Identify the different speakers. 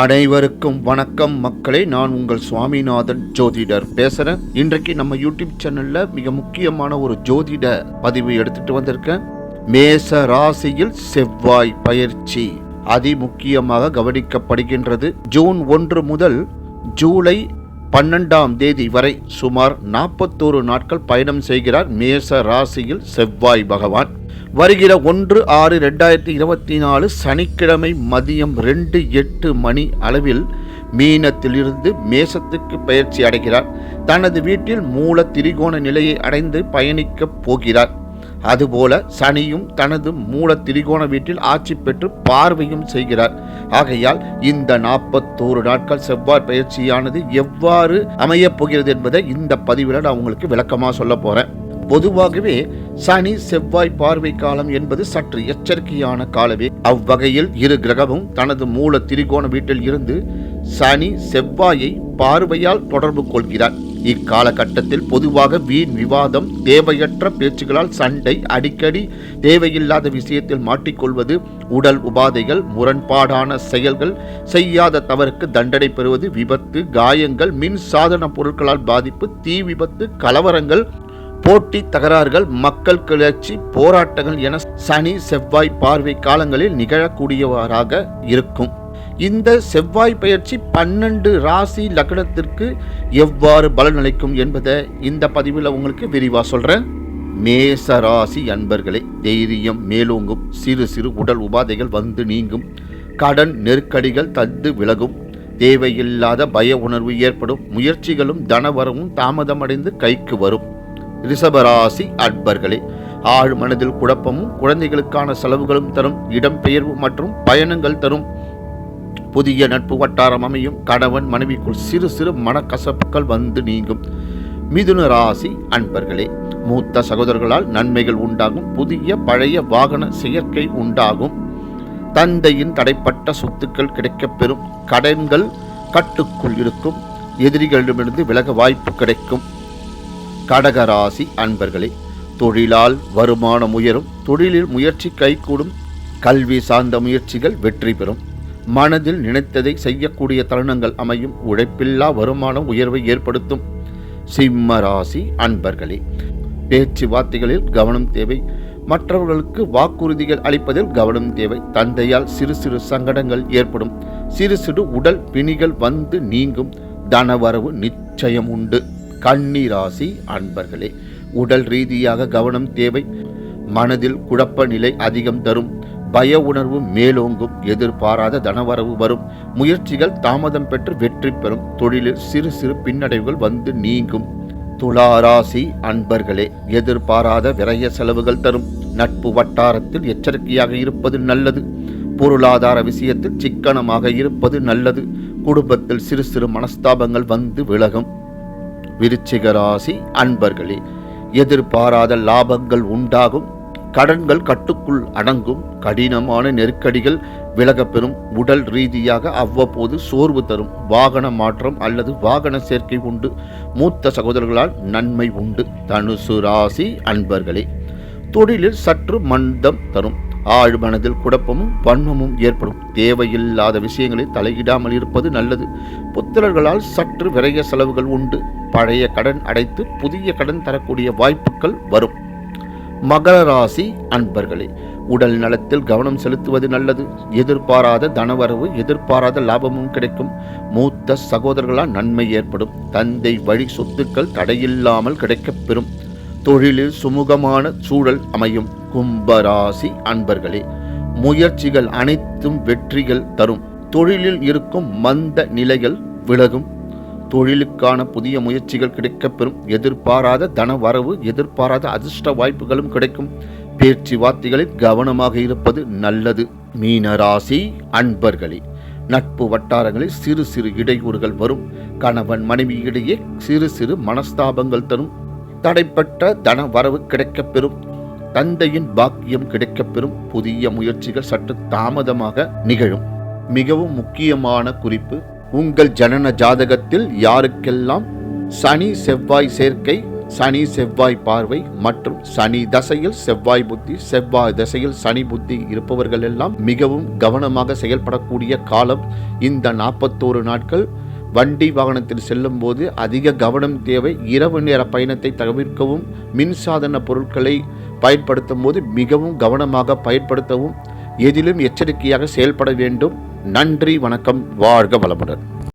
Speaker 1: அனைவருக்கும் வணக்கம் மக்களே. நான் உங்கள் சுவாமிநாதன் ஜோதிடர் பேசுகிறேன். இன்றைக்கு நம்ம யூடியூப் சேனலில் மிக முக்கியமான ஒரு ஜோதிட பதிவு எடுத்துட்டு வந்திருக்கேன். மேச ராசியில் செவ்வாய் பயிற்சி அதிமுக்கியமாக கவனிக்கப்படுகின்றது. ஜூன் 1 முதல் ஜூலை 12ஆம் தேதி வரை சுமார் 41 நாட்கள் பயணம் செய்கிறார் மேச ராசியில் செவ்வாய் பகவான். வருகிற 1/6/2024 சனிக்கிழமை மதியம் 2:08 மணி அளவில் மீனத்திலிருந்து மேசத்துக்கு பயிற்சி அடைகிறார். தனது வீட்டில் மூல திரிகோண நிலையை அடைந்து பயணிக்கப் போகிறார். அதுபோல சனியும் தனது மூல திரிகோண வீட்டில் ஆட்சி பெற்று பார்வையும் செய்கிறார். ஆகையால் இந்த 41 நாட்கள் செவ்வாய் பயிற்சியானது எவ்வாறு அமையப் போகிறது என்பதை இந்த பதிவில் நான் உங்களுக்கு விளக்கமாக சொல்ல போறேன். பொதுவாகவே சனி செவ்வாய் பார்வை காலம் என்பது சற்று எச்சரிக்கையான காலமே. அவ்வகையில் இரு கிரகமும் தனது மூல திரிகோண வீட்டில் இருந்து சனி செவ்வாயை பார்வையால் தொடர்பு கொள்கிறார். இக்காலகட்டத்தில் பொதுவாக வீண் விவாதம், தேவையற்ற பேச்சுகளால் சண்டை, அடிக்கடி தேவையில்லாத விஷயத்தில் மாட்டிக்கொள்வது, உடல் உபாதைகள், முரண்பாடான செயல்கள், செய்யாத தவறுக்கு தண்டனை பெறுவது, விபத்து, காயங்கள், மின் சாதன பொருட்களால் பாதிப்பு, தீ விபத்து, கலவரங்கள், போட்டி தகராறுகள், மக்கள் கிளர்ச்சி, போராட்டங்கள் என சனி செவ்வாய் பார்வை காலங்களில் நிகழக்கூடியவராக இருக்கும். இந்த செவ்வாய் பயிற்சி 12 ராசி லக்னத்திற்கு எவ்வாறு பலனளிக்கும் என்பதை இந்த பதிவில் உங்களுக்கு விரிவாக சொல்றேன். மேச ராசி அன்பர்களே, தைரியம் மேலோங்கும், சிறு சிறு உடல் உபாதைகள் வந்து நீங்கும், கடன் நெருக்கடிகள் தந்து விலகும், தேவையில்லாத பய உணர்வு ஏற்படும், முயற்சிகளும் தனவரவும் தாமதமடைந்து கைக்கு வரும். ரிஷபராசி அன்பர்களே, ஆழ் மனதில் குழப்பமும், குழந்தைகளுக்கான செலவுகளும் தரும், இடம்பெயர்வு மற்றும் பயணங்கள் தரும், புதிய நட்பு வட்டாரம் அமையும், கணவன் மனைவிக்குள் சிறு சிறு மனக்கசப்புகள் வந்து நீங்கும். மிதுன ராசி அன்பர்களே, மூத்த சகோதரர்களால் நன்மைகள் உண்டாகும், புதிய பழைய வாகன சேர்க்கை உண்டாகும், தந்தையின் தடைப்பட்ட சொத்துக்கள் கிடைக்கப்பெறும், கடன்கள் கட்டுக்குள் இருக்கும், எதிரிகளிடமிருந்து விலக வாய்ப்பு கிடைக்கும். கடகராசி அன்பர்களே, தொழிலால் வருமானம் உயரும், தொழிலில் முயற்சி கைகூடும், கல்வி சார்ந்த முயற்சிகள் வெற்றி பெறும், மனதில் நினைத்ததை செய்யக்கூடிய தருணங்கள் அமையும், உழைப்பில்லா வருமானம் உயர்வை ஏற்படுத்தும். சிம்ம ராசி அன்பர்களே, பேச்சுவார்த்தைகளில் கவனம் தேவை, மற்றவர்களுக்கு வாக்குறுதிகள் அளிப்பதில் கவனம் தேவை, தந்தையால் சிறு சிறு சங்கடங்கள் ஏற்படும், சிறு சிறு உடல் பிணிகள் வந்து நீங்கும், தனவரவு நிச்சயம் உண்டு. கன்னி ராசி அன்பர்களே, உடல் ரீதியாக கவனம் தேவை, மனதில் குழப்ப நிலை அதிகம் தரும், பய உணர்வு மேலோங்கும், எதிர்பாராத தனவரவு வரும், முயற்சிகள் தாமதம் பெற்று வெற்றி பெறும், தொழிலில் சிறு சிறு பின்னடைவுகள் வந்து நீங்கும். துலா ராசி அன்பர்களே, எதிர்பாராத விரய செலவுகள் தரும், நட்பு வட்டாரத்தில் எச்சரிக்கையாக இருப்பது நல்லது, பொருளாதார விஷயத்தில் சிக்கனமாக இருப்பது நல்லது, குடும்பத்தில் சிறு சிறு மனஸ்தாபங்கள் வந்து விலகும். விருச்சிக ராசி அன்பர்களே, எதிர்பாராத லாபங்கள் உண்டாகும், கடன்கள் கட்டுக்குள் அடங்கும், கடினமான நெருக்கடிகள் விலகப்பெறும், உடல் ரீதியாக அவ்வப்போது சோர்வு தரும், வாகன மாற்றம் அல்லது வாகன சேர்க்கை உண்டு, மூத்த சகோதரர்களால் நன்மை உண்டு. தனுசு ராசி அன்பர்களே, தொழிலில் சற்று மந்தம் தரும், ஆழ் மனதில் குழப்பமும் வன்மமும் ஏற்படும், தேவையில்லாத விஷயங்களில் தலையிடாமல் இருப்பது நல்லது, புத்திரர்களால் சற்று விரைய செலவுகள் உண்டு, பழைய கடன் அடைத்து புதிய கடன் தரக்கூடிய வாய்ப்புகள் வரும். மகர ராசி அன்பர்களே, உடல் நலத்தில் கவனம் செலுத்துவது நல்லது, எதிர்பாராத தனவரவு, எதிர்பாராத லாபமும் கிடைக்கும், மூத்த சகோதரர்களால் நன்மை ஏற்படும், தந்தை வழி சொத்துக்கள் தடையில்லாமல் கிடைக்கப்பெறும், தொழிலில் சுமூகமான சூழல் அமையும். கும்பராசி அன்பர்களே, முயற்சிகள் அனைத்தும் வெற்றிகள் தரும், தொழிலில் இருக்கும் மந்த நிலைகள் விலகும், தொழிலுக்கான புதிய முயற்சிகள் கிடைக்கப்பெறும், எதிர்பாராத தனவரவு, எதிர்பாராத அதிர்ஷ்ட வாய்ப்புகளும் கிடைக்கும், பேச்சுவார்த்தைகளில் கவனமாக இருப்பது நல்லது. மீனராசி அன்பர்களே, நட்பு வட்டாரங்களில் சிறு சிறு இடையூறுகள் வரும், கணவன் மனைவி இடையே சிறு சிறு மனஸ்தாபங்கள் தரும், தடைப்பட்ட தன வரவு கிடைக்கப்பெறும், தந்தையின் பாக்கியம் கிடைக்கப்பெறும், புதிய முயற்சிகள் சற்று தாமதமாக நிகழும். மிகவும் முக்கியமான குறிப்பு, உங்கள் ஜனன ஜாதகத்தில் யாருக்கெல்லாம் சனி செவ்வாய் சேர்க்கை சனி செவ்வாய் பார்வை மற்றும் சனி தசையில் செவ்வாய் புத்தி, செவ்வாய் தசையில் சனி புத்தி இருப்பவர்கள் எல்லாம் மிகவும் கவனமாக செயல்படக்கூடிய காலம் இந்த 41 நாட்கள். வண்டி வாகனத்தில் செல்லும் போது அதிக கவனம் தேவை. இரவு நேர பயணத்தை தவிர்க்கவும், மின்சாதன பொருட்களை பயன்படுத்தும் போது மிகவும் கவனமாக பயன்படுத்தவும், எதிலும் எச்சரிக்கையாக செயல்பட வேண்டும். நன்றி, வணக்கம், வாழ்க வளமுடன்.